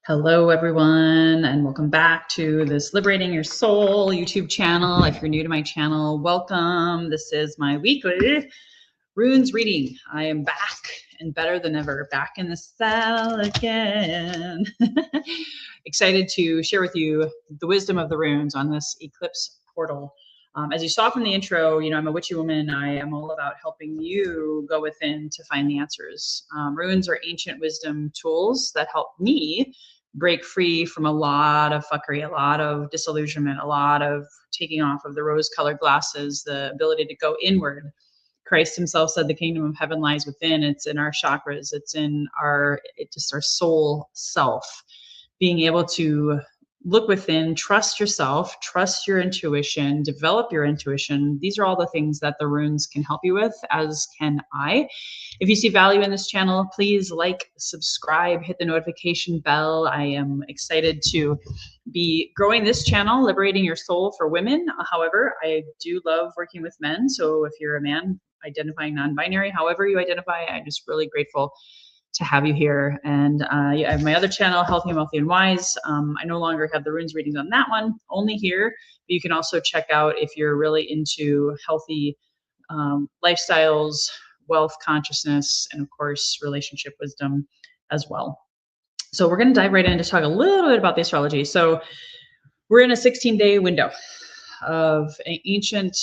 Hello, everyone, and welcome back to this Liberating Your Soul YouTube channel. If you're new to my channel, welcome. This is my weekly runes reading. I am back and better than ever, back in the saddle again. Excited to share with you the wisdom of the runes on this eclipse portal. As you saw from the intro, I'm a witchy woman. I am all about helping you go within to find the answers. Runes are ancient wisdom tools that help me break free from a lot of fuckery, a lot of disillusionment, a lot of taking off of the rose-colored glasses, the ability to go inward. Christ himself said the kingdom of heaven lies within. It's in our chakras. It's in our soul self. Being able to look within, trust yourself, trust your intuition, develop your intuition. These are all the things that the runes can help you with, as can I. If you see value in this channel, please like, subscribe, hit the notification bell. I am excited to be growing this channel, Liberating Your Soul for women. However, I do love working with men. So if you're a man identifying non-binary, however you identify, I'm just really grateful to have you here. And I have my other channel, Healthy, Wealthy, and Wise. I no longer have the runes readings on that one, only here. But you can also check out if you're really into healthy lifestyles, wealth consciousness, and of course, relationship wisdom as well. So we're going to dive right in to talk a little bit about the astrology. So we're in a 16-day window of an ancient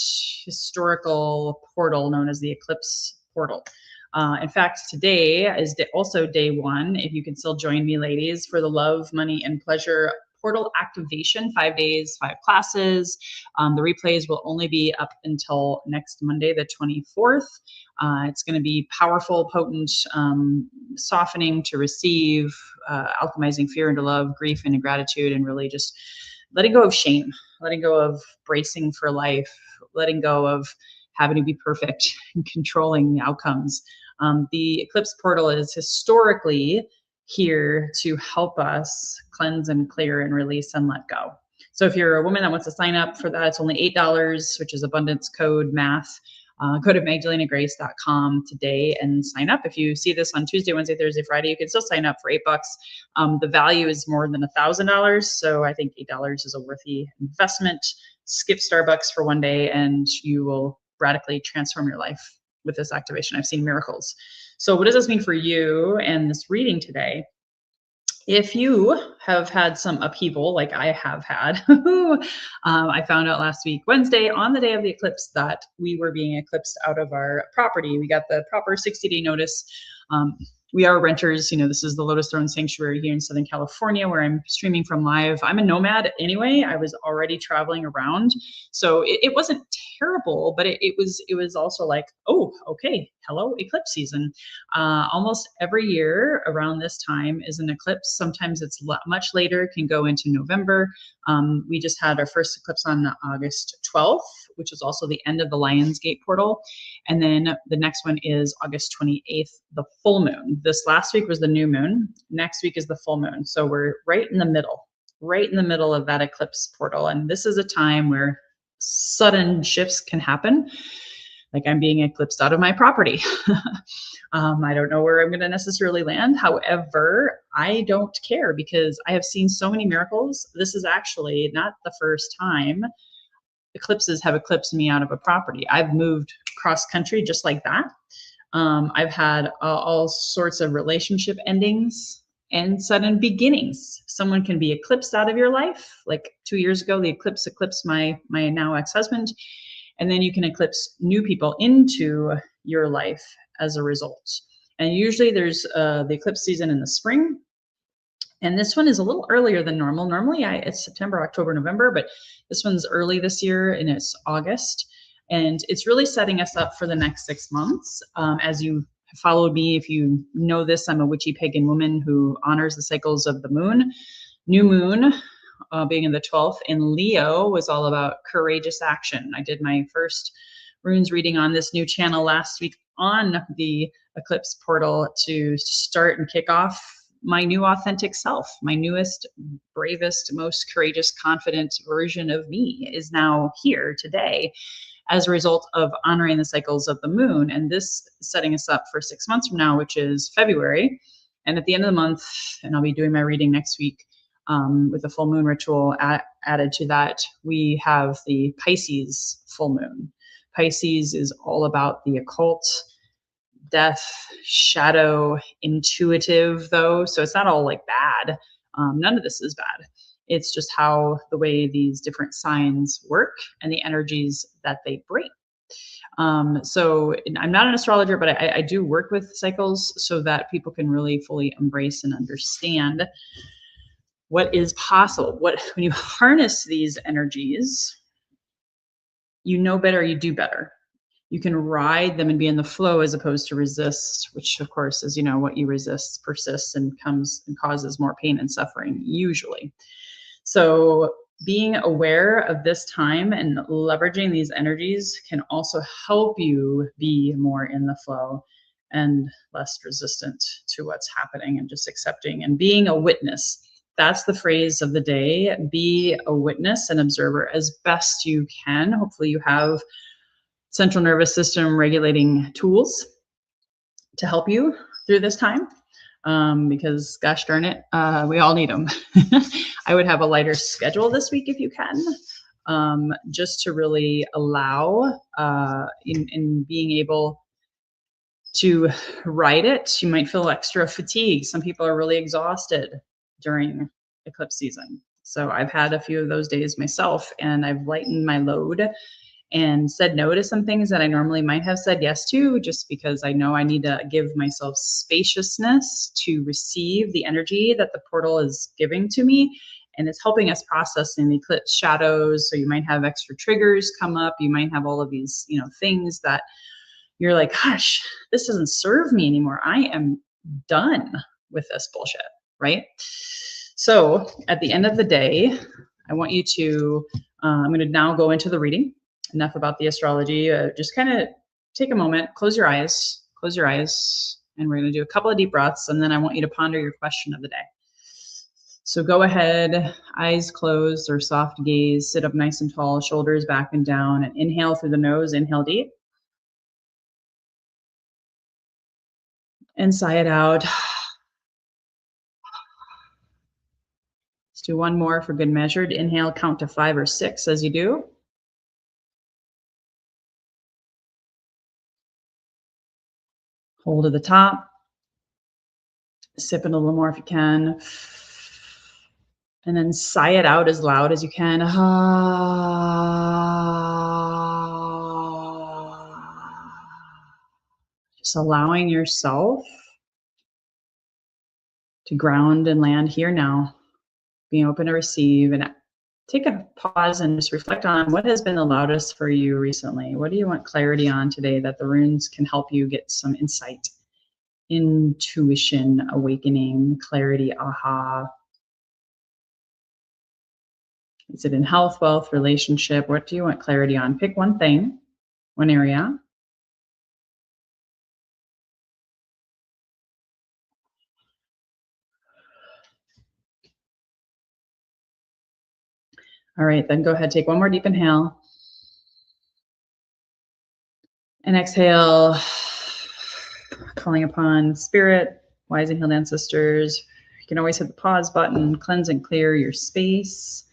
historical portal known as the Eclipse portal. In fact, today is also day one, if you can still join me, ladies, for the Love, Money, and Pleasure portal activation, 5 days, 5 classes. The replays will only be up until next Monday, the 24th. It's going to be powerful, potent, softening to receive, alchemizing fear into love, grief into gratitude, and really just letting go of shame, letting go of bracing for life, letting go of having to be perfect and controlling the outcomes. The Eclipse portal is historically here to help us cleanse and clear and release and let go. So if you're a woman that wants to sign up for that, it's only $8, which is abundance code math. Go to magdalenagrace.com today and sign up. If you see this on Tuesday, Wednesday, Thursday, Friday, you can still sign up for $8. The value is more than $1,000. So I think $8 is a worthy investment. Skip Starbucks for one day and you will radically transform your life with this activation. I've seen miracles. So what does this mean for you and this reading today? If you have had some upheaval like I have had, I found out last week, Wednesday, on the day of the eclipse, that we were being eclipsed out of our property. We got the proper 60-day notice. We are renters. This is the Lotus Throne Sanctuary here in Southern California, where I'm streaming from live. I'm a nomad anyway. I was already traveling around. So it wasn't terrible, but it was also like, oh, okay, hello, eclipse season. Almost every year around this time is an eclipse. Sometimes it's much later, can go into November. We just had our first eclipse on August 12th, which is also the end of the Lionsgate portal. And then the next one is August 28th, the full moon. This last week was the new moon. Next week is the full moon. So we're right in the middle of that eclipse portal. And this is a time where sudden shifts can happen. Like I'm being eclipsed out of my property. I don't know where I'm going to necessarily land. However, I don't care because I have seen so many miracles. This is actually not the first time eclipses have eclipsed me out of a property. I've moved cross country just like that. I've had all sorts of relationship endings and sudden beginnings. Someone can be eclipsed out of your life. Like 2 years ago, the eclipse eclipsed my now ex-husband. And then you can eclipse new people into your life as a result. And usually there's the eclipse season in the spring. And this one is a little earlier than normal. Normally it's September, October, November, but this one's early this year and it's August. And it's really setting us up for the next 6 months. As you have followed me, if you know this, I'm a witchy pagan woman who honors the cycles of the moon. New moon, being in the 12th in Leo, was all about courageous action. I did my first runes reading on this new channel last week on the eclipse portal to start and kick off my new authentic self. My newest, bravest, most courageous, confident version of me is now here today as a result of honoring the cycles of the moon. And this is setting us up for 6 months from now, which is February. And at the end of the month, and I'll be doing my reading next week with a full moon ritual added to that, we have the Pisces full moon. Pisces is all about the occult, death, shadow, intuitive though. So it's not all like bad. None of this is bad. It's just how the way these different signs work and the energies that they bring. So I'm not an astrologer, but I do work with cycles so that people can really fully embrace and understand what is possible. When you harness these energies, you know better, you do better. You can ride them and be in the flow as opposed to resist, which of course is, what you resist persists and comes and causes more pain and suffering usually. So being aware of this time and leveraging these energies can also help you be more in the flow and less resistant to what's happening, and just accepting and being a witness. That's the phrase of the day. Be a witness and observer as best you can. Hopefully you have central nervous system regulating tools to help you through this time, because gosh darn it, we all need them. I would have a lighter schedule this week if you can, just to really allow in being able to ride it. You might feel extra fatigue. Some people are really exhausted during eclipse season. So I've had a few of those days myself, and I've lightened my load and said no to some things that I normally might have said yes to, just because I know I need to give myself spaciousness to receive the energy that the portal is giving to me. And it's helping us process in the eclipse shadows. So you might have extra triggers come up. You might have all of these, things that you're like, gosh, this doesn't serve me anymore. I am done with this bullshit, right? So at the end of the day, I want you to, I'm going to now go into the reading. Enough about the astrology. Just kind of take a moment, close your eyes, and we're going to do a couple of deep breaths, and then I want you to ponder your question of the day. So go ahead, eyes closed or soft gaze, sit up nice and tall, shoulders back and down, and inhale through the nose, inhale deep. And sigh it out. Let's do one more for good measure. Inhale, count to 5 or 6 as you do. Hold at the top. Sip it a little more if you can. And then sigh it out as loud as you can. Just allowing yourself to ground and land here now, being open to receive, and take a pause and just reflect on what has been the loudest for you recently. What do you want clarity on today that the runes can help you get some insight, intuition, awakening, clarity, aha? Is it in health, wealth, relationship? What do you want clarity on? Pick one thing, one area. All right, then go ahead, take one more deep inhale. And exhale, calling upon spirit, wise and healed ancestors. You can always hit the pause button, cleanse and clear your space.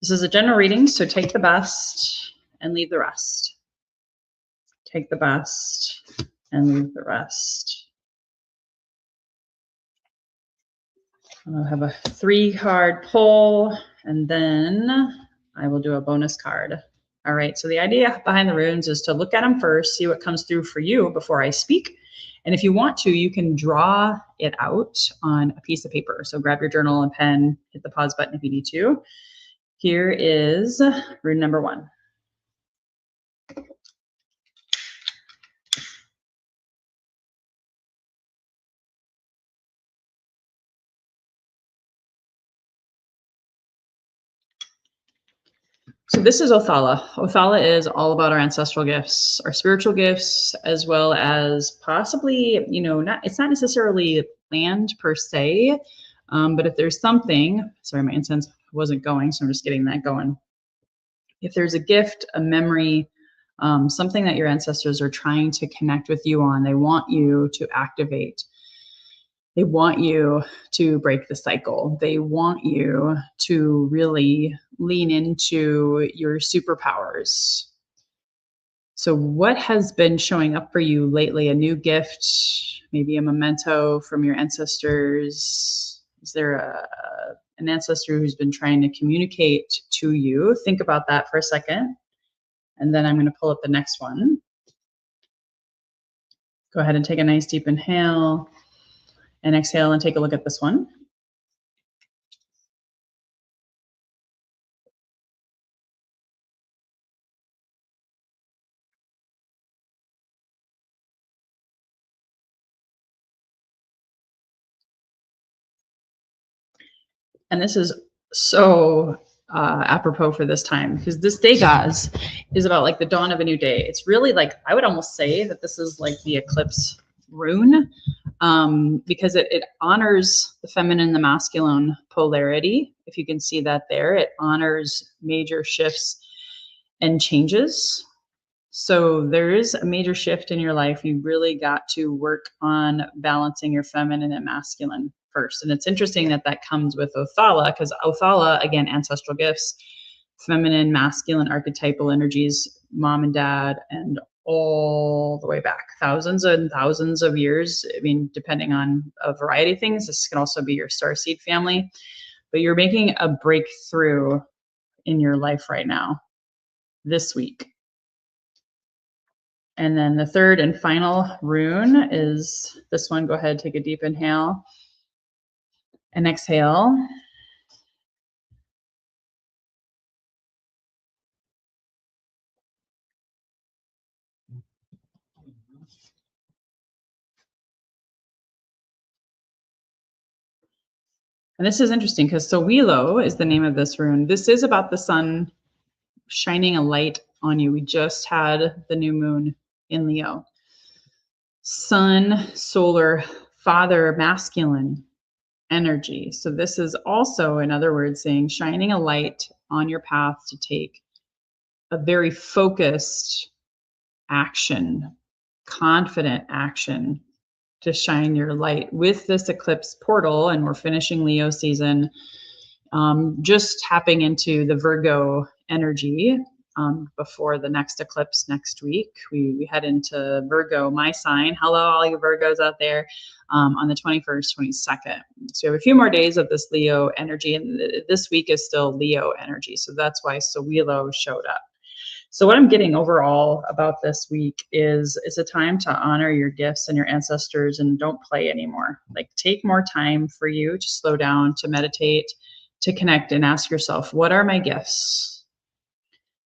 This is a general reading, so take the best and leave the rest. Take the best and leave the rest. I'll have a 3-card pull, and then I will do a bonus card. All right, so the idea behind the runes is to look at them first, see what comes through for you before I speak. And if you want to, you can draw it out on a piece of paper. So grab your journal and pen, hit the pause button if you need to. Here is rune number 1. So this is Othala. Othala is all about our ancestral gifts, our spiritual gifts, as well as possibly, it's not necessarily land per se, but if there's something, sorry, my incense wasn't going, so I'm just getting that going. If there's a gift, a memory, something that your ancestors are trying to connect with you on, they want you to activate. They want you to break the cycle. They want you to really lean into your superpowers. So what has been showing up for you lately? A new gift, maybe a memento from your ancestors? Is there an ancestor who's been trying to communicate to you? Think about that for a second. And then I'm going to pull up the next one. Go ahead and take a nice deep inhale and exhale and take a look at this one. And this is so apropos for this time, because this day, guys, is about like the dawn of a new day. It's really like, I would almost say that this is like the eclipse rune, because it honors the feminine and the masculine polarity. If you can see that there, it honors major shifts and changes. So there is a major shift in your life. You really got to work on balancing your feminine and masculine first. And it's interesting that that comes with Othala, because Othala, again, ancestral gifts, feminine, masculine, archetypal energies, mom and dad, and all the way back, thousands and thousands of years. I mean, depending on a variety of things, this can also be your starseed family, but you're making a breakthrough in your life right now, this week. And then the third and final rune is this one. Go ahead, take a deep inhale and exhale. And this is interesting because Sowilo is the name of this rune. This is about the sun shining a light on you. We just had the new moon in Leo. Sun, solar, father, masculine energy. So this is also, in other words, saying shining a light on your path to take a very focused action, confident action to shine your light with this eclipse portal. And we're finishing Leo season, just tapping into the Virgo energy before the next eclipse next week. We head into Virgo, my sign. Hello, all you Virgos out there, on the 21st, 22nd. So we have a few more days of this Leo energy, and this week is still Leo energy. So that's why Sowilo showed up. So what I'm getting overall about this week is it's a time to honor your gifts and your ancestors and don't play anymore. Like, take more time for you to slow down, to meditate, to connect, and ask yourself, what are my gifts?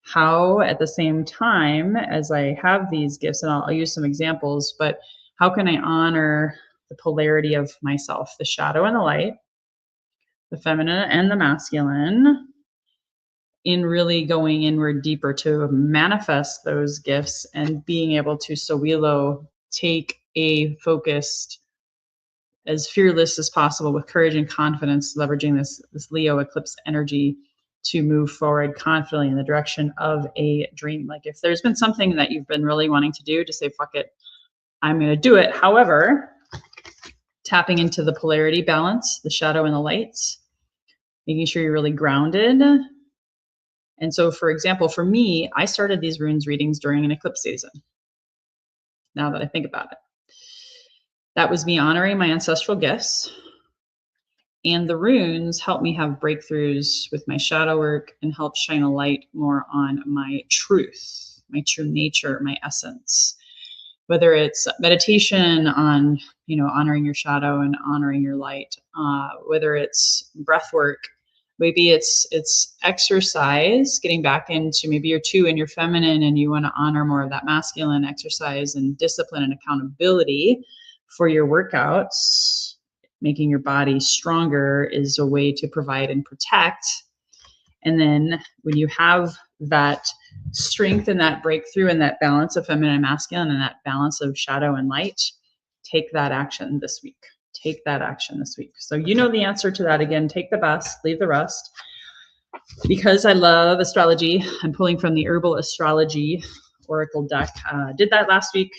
How, at the same time as I have these gifts, and I'll use some examples, but how can I honor the polarity of myself, the shadow and the light, the feminine and the masculine, in really going inward deeper to manifest those gifts and being able to Sowilo take a focused, as fearless as possible, with courage and confidence, leveraging this Leo eclipse energy to move forward confidently in the direction of a dream. Like, if there's been something that you've been really wanting to do, just say, fuck it, I'm going to do it. However, tapping into the polarity balance, the shadow and the lights, making sure you're really grounded. And so, for example, for me, I started these runes readings during an eclipse season. Now that I think about it, that was me honoring my ancestral gifts. And the runes help me have breakthroughs with my shadow work and help shine a light more on my truth, my true nature, my essence. Whether it's meditation on, honoring your shadow and honoring your light, whether it's breath work, maybe it's exercise, getting back into, maybe you're too in your feminine and you want to honor more of that masculine exercise and discipline and accountability for your workouts. Making your body stronger is a way to provide and protect. And then when you have that strength and that breakthrough and that balance of feminine and masculine and that balance of shadow and light, take that action this week. Take that action this week. So you know the answer to that. Again, take the best, leave the rest. Because I love astrology, I'm pulling from the Herbal Astrology Oracle deck. Did that last week.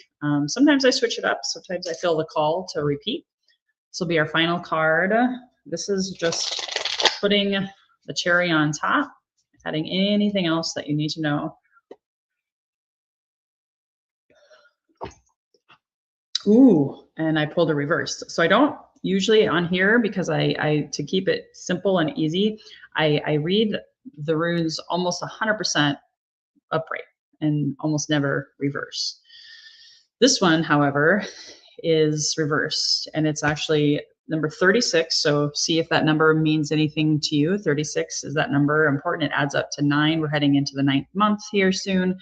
Sometimes I switch it up. Sometimes I feel the call to repeat. This will be our final card. This is just putting the cherry on top, adding anything else that you need to know. Ooh, and I pulled a reverse. So I don't usually on here, because I to keep it simple and easy, I read the runes almost 100% upright and almost never reverse. This one, however, is reversed, and it's actually number 36. So see if that number means anything to you. 36 is that number important. It adds up to 9. We're heading into the 9th month here soon.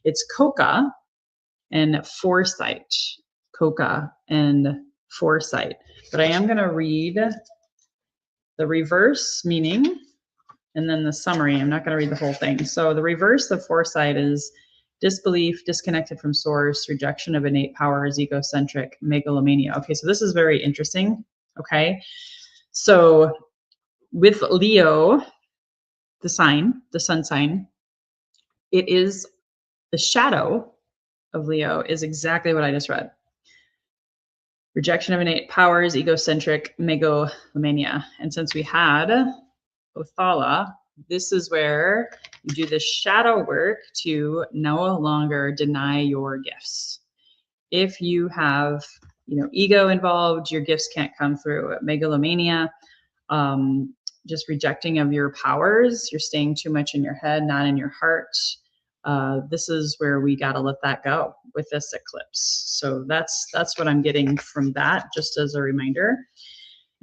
It's Coca and foresight. Coca and foresight. But I am going to read the reverse meaning and then the summary. I'm not going to read the whole thing. So the reverse of foresight is disbelief, disconnected from source, rejection of innate powers, egocentric, megalomania. Okay, so this is very interesting. Okay, so with Leo, the sign, the sun sign, it is the shadow of Leo is exactly what I just read. Rejection of innate powers, egocentric, megalomania. And since we had Othala, this is where you do the shadow work to no longer deny your gifts. If you have, ego involved, your gifts can't come through. Megalomania, just rejecting of your powers. You're staying too much in your head, not in your heart. This is where we got to let that go with this eclipse. So that's what I'm getting from that, just as a reminder.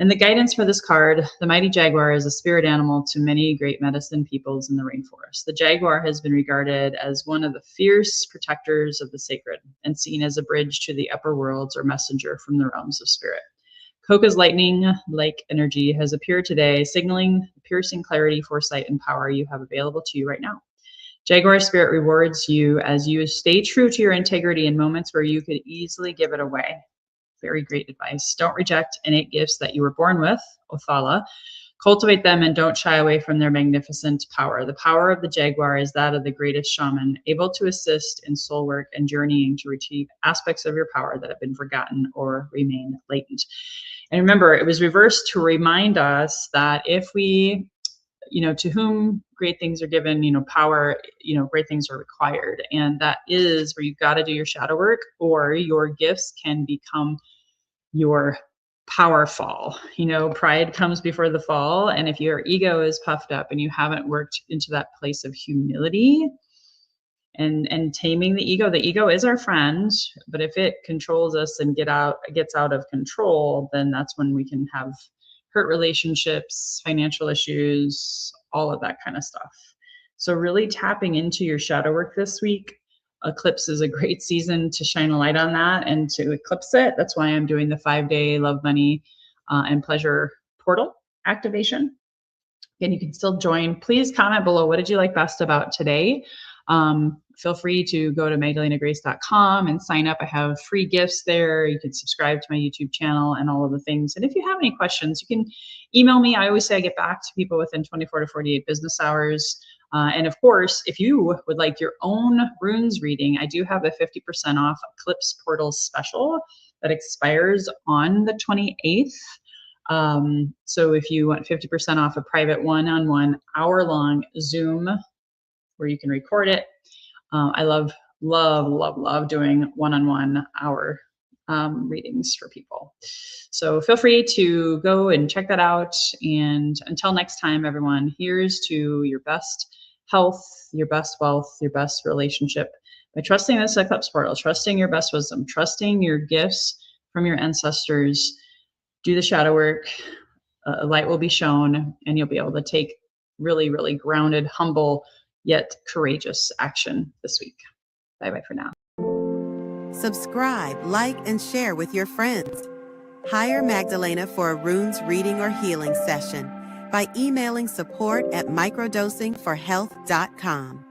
And the guidance for this card, the mighty jaguar is a spirit animal to many great medicine peoples in the rainforest. The jaguar has been regarded as one of the fierce protectors of the sacred and seen as a bridge to the upper worlds or messenger from the realms of spirit. Coca's lightning-like energy has appeared today, signaling the piercing clarity, foresight, and power you have available to you right now. Jaguar spirit rewards you as you stay true to your integrity in moments where you could easily give it away. Very great advice. Don't reject innate gifts that you were born with, Othala. Cultivate them and don't shy away from their magnificent power. The power of the jaguar is that of the greatest shaman, able to assist in soul work and journeying to retrieve aspects of your power that have been forgotten or remain latent. And remember, it was reversed to remind us that if we, to whom great things are given, power, great things are required. And that is where you've got to do your shadow work, or your gifts can become your power fall. Pride comes before the fall. And if your ego is puffed up and you haven't worked into that place of humility and taming the ego is our friend, but if it controls us and gets out of control, then that's when we can have hurt relationships, financial issues, all of that kind of stuff. So really tapping into your shadow work this week. Eclipse is a great season to shine a light on that and to eclipse it. That's why I'm doing the 5-day love, money, and pleasure portal activation. Again, you can still join. Please comment below. What did you like best about today? Feel free to go to magdalenagrace.com and sign up. I have free gifts there. You can subscribe to my YouTube channel and all of the things. And if you have any questions, you can email me. I always say I get back to people within 24 to 48 business hours. And of course, if you would like your own runes reading, I do have a 50% off Eclipse Portal special that expires on the 28th. So if you want 50% off a private one-on-one hour-long Zoom where you can record it, I love doing one-on-one hour readings for people. So feel free to go and check that out. And until next time, everyone, here's to your best health, your best wealth, your best relationship by trusting this Eclipse portal, trusting your best wisdom, trusting your gifts from your ancestors. Do the shadow work. A light will be shown, and you'll be able to take really, really grounded, humble, yet courageous action this week. Bye-bye for now. Subscribe, like, and share with your friends. Hire Magdalena for a runes reading or healing session by emailing support@microdosingforhealth.com.